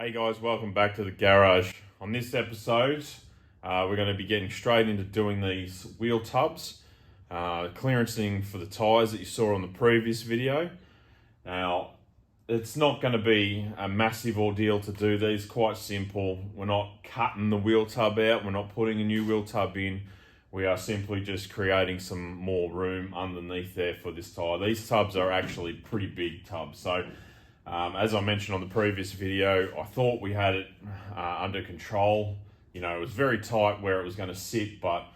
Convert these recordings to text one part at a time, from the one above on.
Hey guys, welcome back to the garage. On this episode, we're going to be getting straight into doing these wheel tubs, clearancing for the tyres that you saw on the previous video. Now, it's not going to be a massive ordeal to do these, quite simple. We're not cutting the wheel tub out, we're not putting a new wheel tub in. We are simply just creating some more room underneath there for this tyre. These tubs are actually pretty big tubs, so as I mentioned on the previous video, I thought we had it under control. You know, it was very tight where it was going to sit, but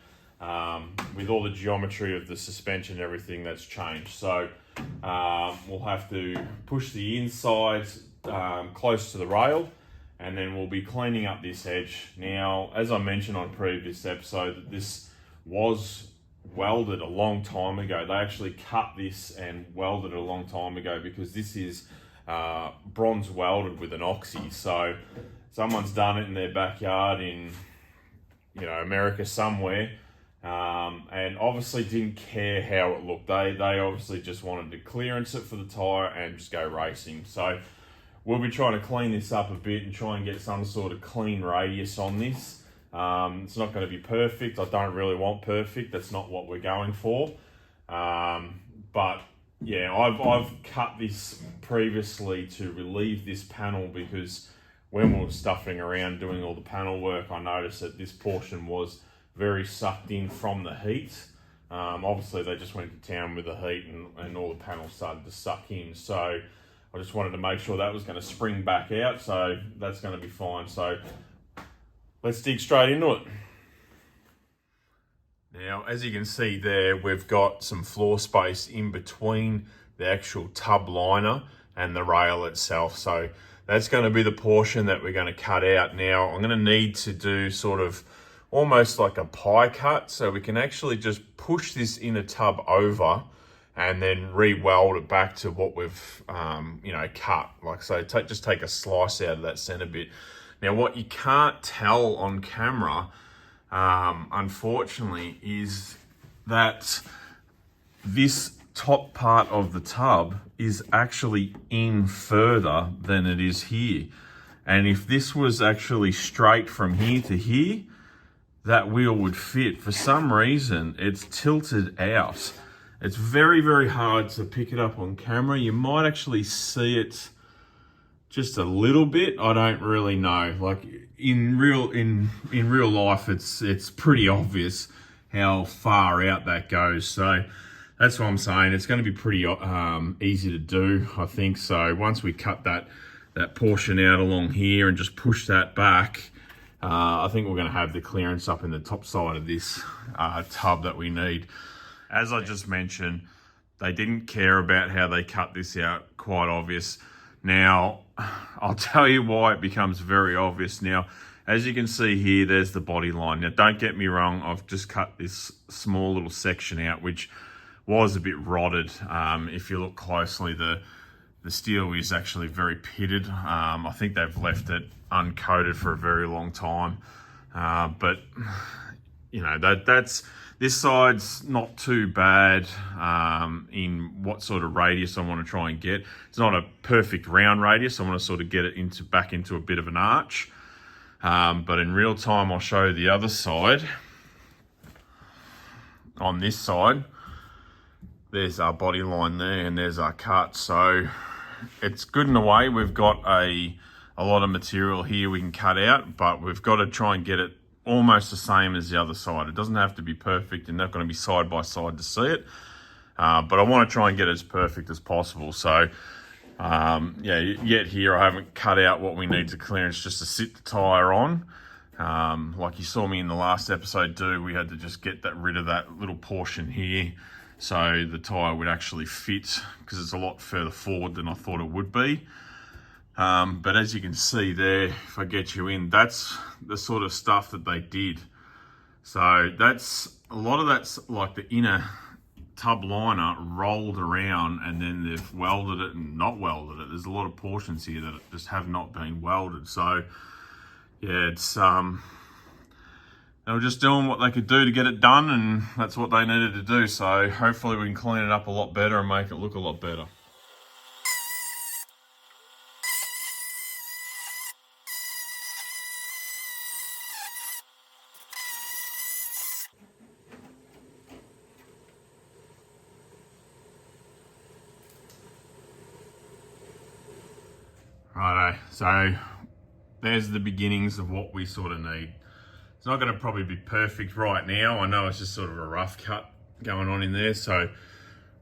with all the geometry of the suspension and everything, that's changed. So we'll have to push the inside close to the rail, and then we'll be cleaning up this edge. Now, as I mentioned on a previous episode, this was welded a long time ago. They actually cut this and welded it a long time ago because this is bronze welded with an oxy. So someone's done it in their backyard in, you know, America somewhere, and obviously didn't care how it looked. They obviously just wanted to clearance it for the tyre and just go racing. So we'll be trying to clean this up a bit and try and get some sort of clean radius on this. It's not going to be perfect. I don't really want perfect. That's not what we're going for. But yeah, I've cut this previously to relieve this panel because when we were stuffing around doing all the panel work, I noticed that this portion was very sucked in from the heat. Obviously they just went to town with the heat and all the panels started to suck in. So I just wanted to make sure that was going to spring back out. So that's going to be fine. So let's dig straight into it. Now, as you can see there, we've got some floor space in between the actual tub liner and the rail itself. So that's going to be the portion that we're going to cut out. Now, I'm going to need to do sort of almost like a pie cut. So we can actually just push this inner tub over and then re-weld it back to what we've, cut. Like so, just take a slice out of that center bit. Now, what you can't tell on camera, unfortunately, is that this top part of the tub is actually in further than it is here. And if this was actually straight from here to here, that wheel would fit. For some reason, it's tilted out. It's very, very hard to pick it up on camera. You might actually see it just a little bit. I don't really know. Like in real life, it's pretty obvious how far out that goes. So that's what I'm saying. It's going to be pretty easy to do, I think. So once we cut that portion out along here and just push that back, I think we're going to have the clearance up in the top side of this tub that we need. As I just mentioned, they didn't care about how they cut this out. Quite obvious. Now, I'll tell you why it becomes very obvious. Now, as you can see here, there's the body line. Now, don't get me wrong, I've just cut this small little section out, which was a bit rotted. If you look closely, the steel is actually very pitted. I think they've left it uncoated for a very long time. But, you know, this side's not too bad in what sort of radius I want to try and get. It's not a perfect round radius. I want to sort of get it back into a bit of an arch. But in real time, I'll show you the other side. On this side, there's our body line there and there's our cut. So it's good in a way. We've got a lot of material here we can cut out, but we've got to try and get it almost the same as the other side. It doesn't have to be perfect. You're not going to be side by side to see it. But I want to try and get it as perfect as possible. So, yet here I haven't cut out what we need to clearance just to sit the tyre on. Like you saw me in the last episode do, we had to just get rid of that little portion here so the tyre would actually fit, because it's a lot further forward than I thought it would be. But as you can see there, if I get you in, that's the sort of stuff that they did. So a lot of that's like the inner tub liner rolled around and then they've welded it and not welded it. There's a lot of portions here that just have not been welded. So yeah, it's they were just doing what they could do to get it done, and that's what they needed to do. So hopefully we can clean it up a lot better and make it look a lot better. Righto, so there's the beginnings of what we sort of need. It's not going to probably be perfect right now. I know it's just sort of a rough cut going on in there. So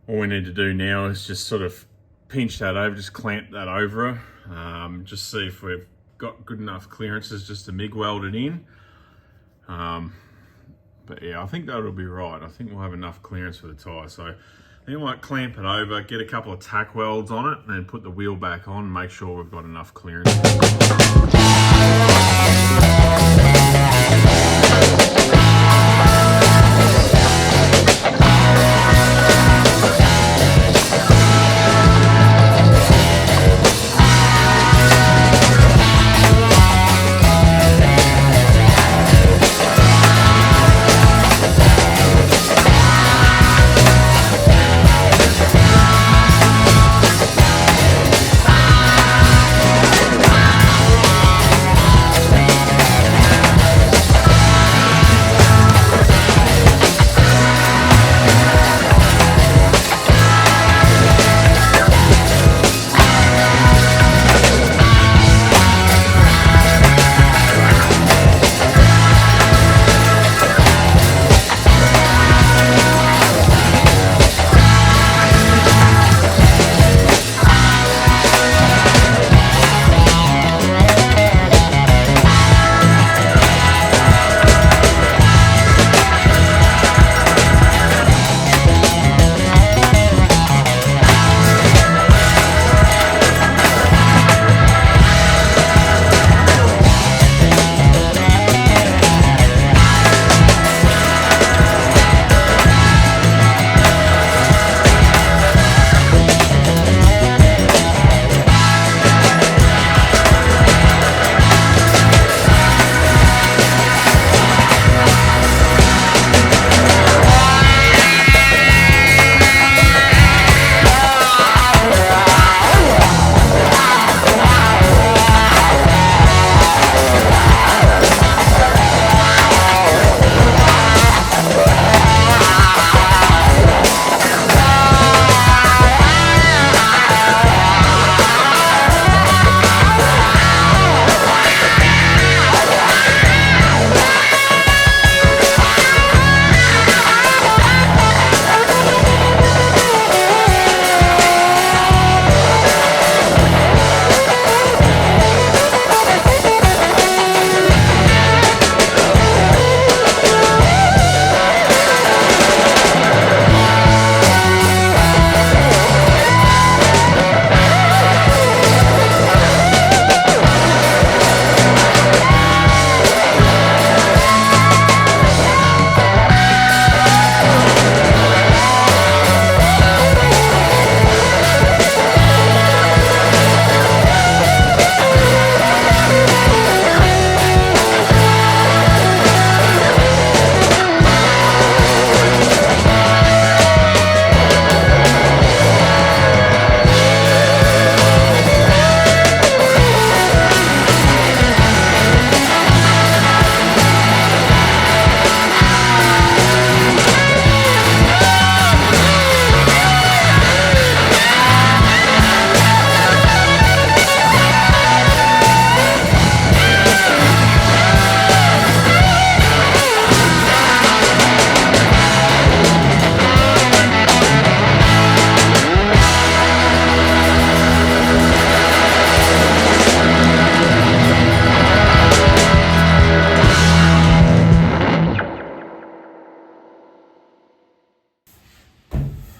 all we need to do now is just sort of pinch that over, just clamp that over it. Just see if we've got good enough clearances just to MIG weld it in. But yeah, I think that'll be right. I think we'll have enough clearance for the tyre. So I think we might clamp it over, get a couple of tack welds on it, and then put the wheel back on and make sure we've got enough clearance.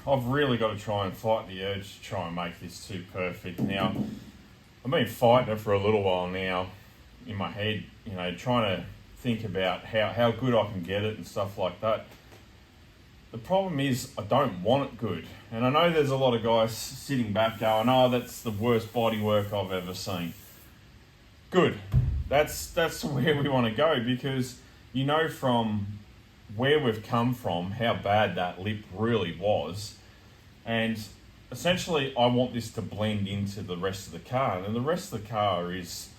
I've really got to try and fight the urge to try and make this too perfect. Now, I've been fighting it for a little while now in my head, you know, trying to think about how good I can get it and stuff like that. The problem is I don't want it good. And I know there's a lot of guys sitting back going, oh, that's the worst bodywork I've ever seen. Good. That's where we want to go, because you know from where we've come from, how bad that lip really was. And essentially I want this to blend into the rest of the car. And the rest of the car it's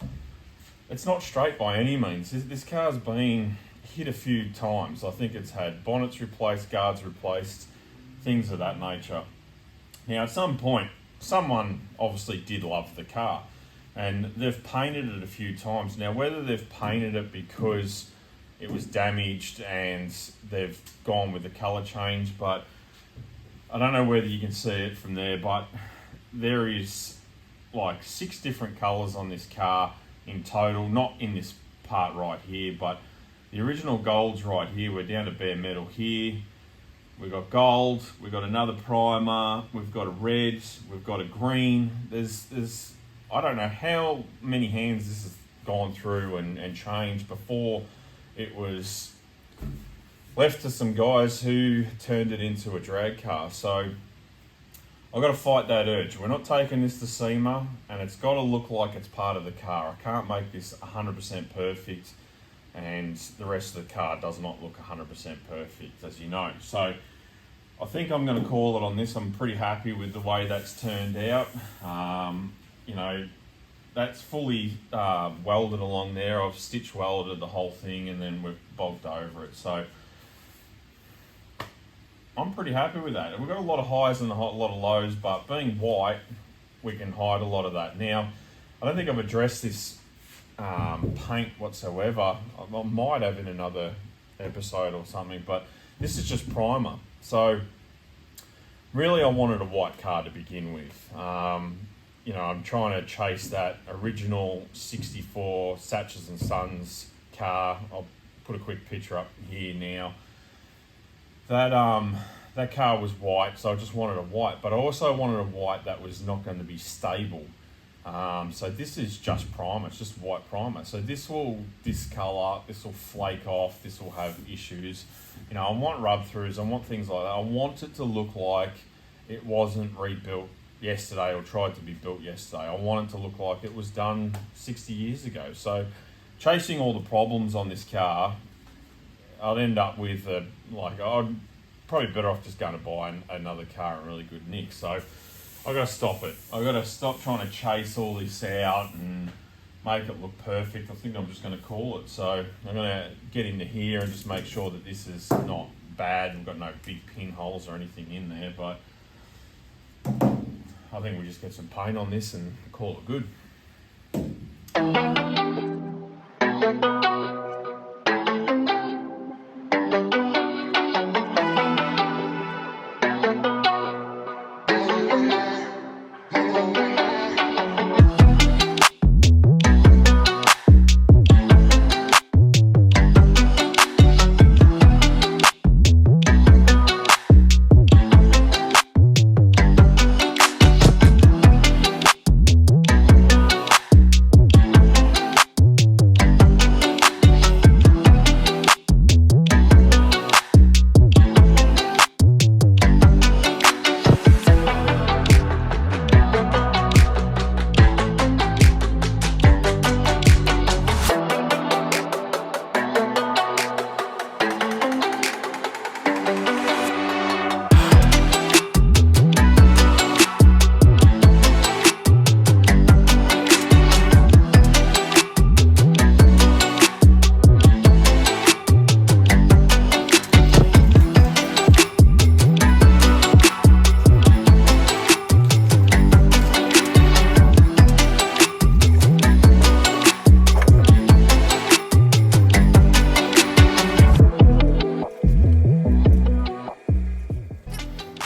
not straight by any means. This car's been hit a few times. I think it's had bonnets replaced, guards replaced, things of that nature. Now at some point, someone obviously did love the car. and they've painted it a few times. Now, whether they've painted it because it was damaged and they've gone with the colour change, but I don't know whether you can see it from there, but there is like 6 different colours on this car in total, not in this part right here, but the original gold's right here. We're down to bare metal here. We've got gold, we've got another primer, we've got a red, we've got a green. There's I don't know how many hands this has gone through and changed before it was left to some guys who turned it into a drag car. So I've got to fight that urge. We're not taking this to SEMA, and it's got to look like it's part of the car. I can't make this 100% perfect, and the rest of the car does not look 100% perfect, as you know. So I think I'm going to call it on this. I'm pretty happy with the way that's turned out. You know, that's fully welded along there. I've stitch welded the whole thing, and then we've bogged over it. So I'm pretty happy with that. We've got a lot of highs and a lot of lows, but being white, we can hide a lot of that. Now, I don't think I've addressed this paint whatsoever. I might have in another episode or something, but this is just primer. So really, I wanted a white car to begin with. You know, I'm trying to chase that original 64 Satchers and Sons car. I'll put a quick picture up here now. That car was white, so I just wanted a white, but I also wanted a white that was not going to be stable. So this is just primer, it's just white primer. So this will discolor, this will flake off, this will have issues. You know, I want rub throughs, I want things like that. I want it to look like it wasn't rebuilt yesterday or tried to be built yesterday. I want it to look like it was done 60 years ago. So chasing all the problems on this car, I'd end up with I'd probably better off just going to buy another car in really good nick. So I've got to stop it. I've got to stop trying to chase all this out and make it look perfect. I think I'm just going to call it. So I'm going to get into here and just make sure that this is not bad. We've got no big pinholes or anything in there, but I think we just get some paint on this and call it good.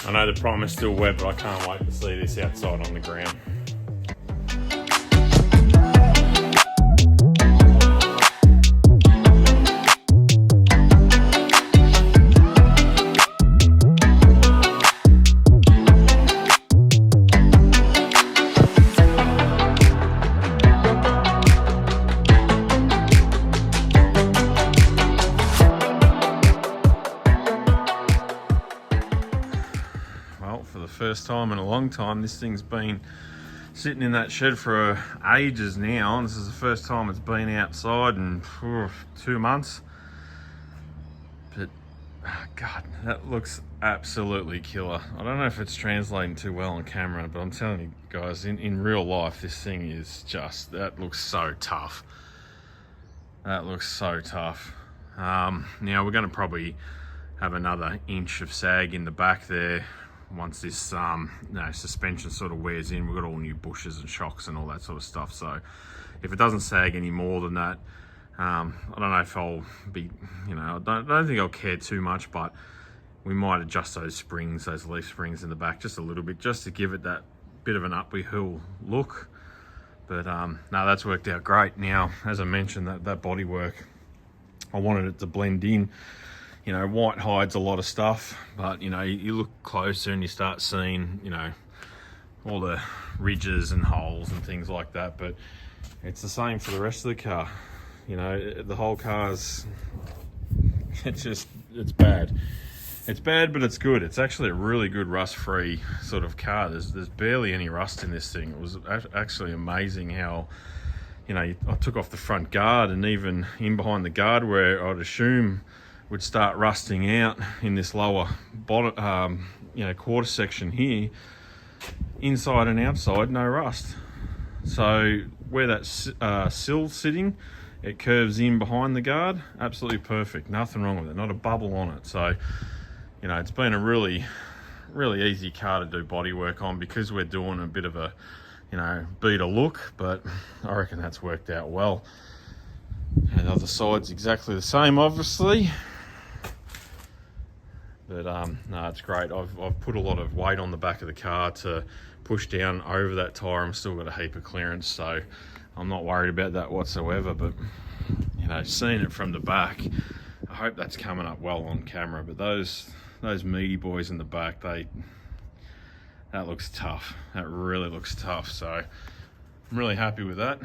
I know the primer's still wet, but I can't wait to see this outside on the ground. For the first time in a long time, this thing's been sitting in that shed for ages now, and this is the first time it's been outside in 2 months. But God, that looks absolutely killer. I don't know if it's translating too well on camera, but I'm telling you guys, in real life, this thing is just, that looks so tough. That looks so tough. Now we're going to probably have another inch of sag in the back there once this suspension sort of wears in. We've got all new bushes and shocks and all that sort of stuff. So if it doesn't sag any more than that, I don't know if I'll be, I don't think I'll care too much, but we might adjust those springs, those leaf springs in the back just a little bit, just to give it that bit of an uphill look. But no, that's worked out great. Now, as I mentioned, that bodywork, I wanted it to blend in. White hides a lot of stuff, but you look closer and you start seeing, all the ridges and holes and things like that. But it's the same for the rest of the car. The whole car's, it's bad. It's bad, but it's good. It's actually a really good rust-free sort of car. There's barely any rust in this thing. It was actually amazing how, I took off the front guard, and even in behind the guard where I'd assume would start rusting out in this lower bottom, quarter section here, inside and outside, no rust. So where that sill's sitting, it curves in behind the guard, absolutely perfect. Nothing wrong with it, not a bubble on it. So, it's been a really, really easy car to do body work on because we're doing a bit of a, beater look, but I reckon that's worked out well. And the other side's exactly the same, obviously. But no, it's great. I've put a lot of weight on the back of the car to push down over that tyre. I'm still got a heap of clearance, so I'm not worried about that whatsoever. But seeing it from the back, I hope that's coming up well on camera. But those meaty boys in the back, that looks tough. That really looks tough. So I'm really happy with that.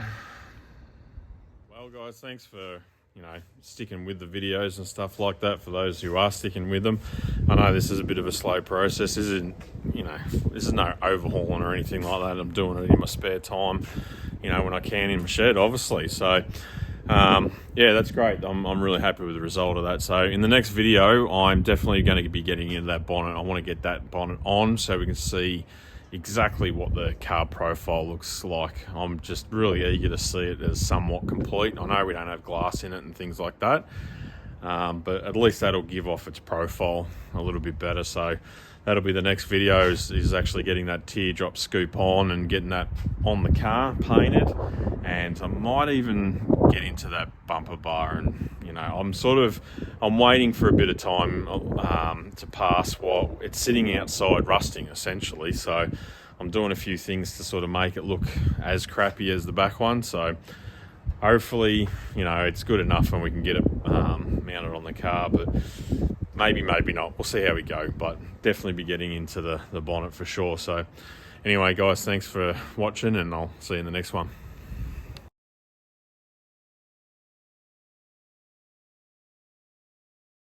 Well, guys, thanks for sticking with the videos and stuff like that. For those who are sticking with them, I know this is a bit of a slow process. This isn't, this is no overhauling or anything like that. I'm doing it in my spare time, when I can in my shed, obviously. So, yeah, that's great. I'm really happy with the result of that. So in the next video, I'm definitely going to be getting into that bonnet. I want to get that bonnet on so we can see exactly what the car profile looks like. I'm just really eager to see it as somewhat complete. I know we don't have glass in it and things like that, but at least that'll give off its profile a little bit better. So that'll be the next video, is actually getting that teardrop scoop on and getting that on the car painted. And I might even get into that bumper bar, and I'm waiting for a bit of time to pass while it's sitting outside rusting, essentially. So I'm doing a few things to sort of make it look as crappy as the back one. So hopefully, it's good enough and we can get it mounted on the car, but maybe not. We'll see how we go, but definitely be getting into the bonnet for sure. So anyway, guys, thanks for watching, and I'll see you in the next one.